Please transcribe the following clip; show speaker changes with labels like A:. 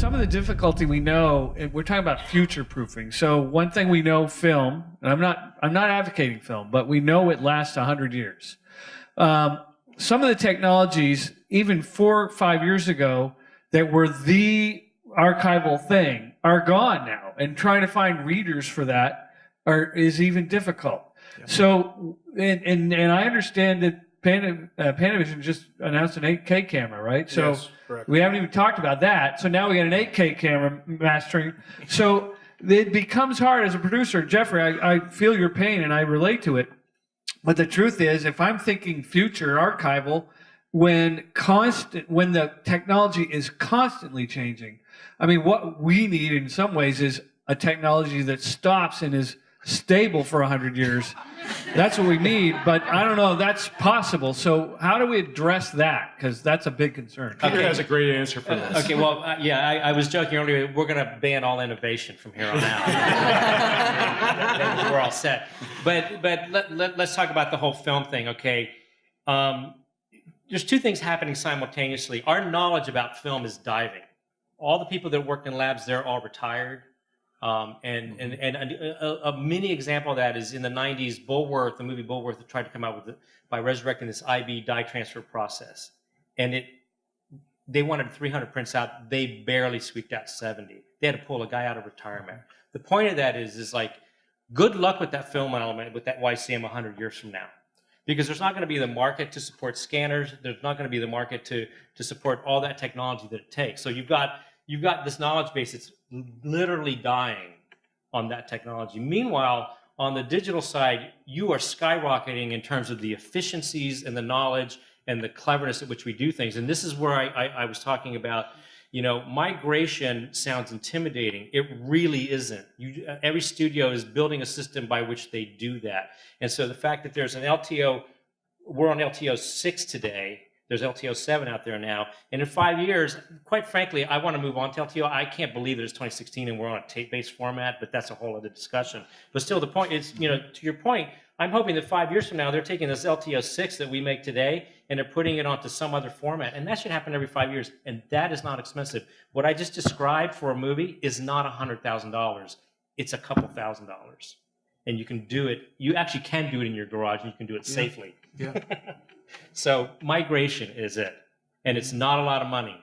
A: some of the difficulty we know, we're talking about future proofing. So one thing we know, film, and I'm not advocating film, but we know it lasts 100 years. Some of the technologies, even 4 or 5 years ago, that were the archival thing, are gone now, and trying to find readers for that is even difficult. Yeah. So, and I understand that Panavision just announced an 8K camera, right? So
B: yes, correct.
A: We haven't even talked about that. So now we got an 8K camera mastering. So it becomes hard as a producer. Jeffrey, I feel your pain and I relate to it. But the truth is, if I'm thinking future archival, when the technology is constantly changing, I mean, what we need in some ways is a technology that stops and is stable for 100 years. That's what we need, but I don't know if that's possible. So how do we address that? Because that's a big concern.
B: Peter has a great answer for this.
C: Okay, well, I was joking earlier. We're going to ban all innovation from here on out. We're all set. But let's talk about the whole film thing, okay? There's two things happening simultaneously. Our knowledge about film is diving. All the people that work in labs, they're all retired. A mini example of that is in the 90s, Bulworth, the movie Bulworth, tried to come out with by resurrecting this IB dye transfer process. And they wanted 300 prints out. They barely squeaked out 70. They had to pull a guy out of retirement. The point of that is like, good luck with that film element, with that YCM 100 years from now. Because there's not going to be the market to support scanners. There's not going to be the market to support all that technology that it takes. So you've got this knowledge base that's literally dying on that technology. Meanwhile, on the digital side, you are skyrocketing in terms of the efficiencies and the knowledge and the cleverness at which we do things. And this is where I was talking about, migration sounds intimidating. It really isn't. Every studio is building a system by which they do that. And so the fact that there's an LTO, we're on LTO 6 today, there's LTO 7 out there now. And in 5 years, quite frankly, I want to move on to LTO. I can't believe that it's 2016 and we're on a tape-based format, but that's a whole other discussion. But still, the point is, to your point, I'm hoping that 5 years from now, they're taking this LTO 6 that we make today and they're putting it onto some other format. And that should happen every 5 years. And that is not expensive. What I just described for a movie is not $100,000. It's a couple $1,000s. And you can do it. You actually can do it in your garage and you can do it safely.
B: Yeah.
C: So migration is it, and it's not a lot of money.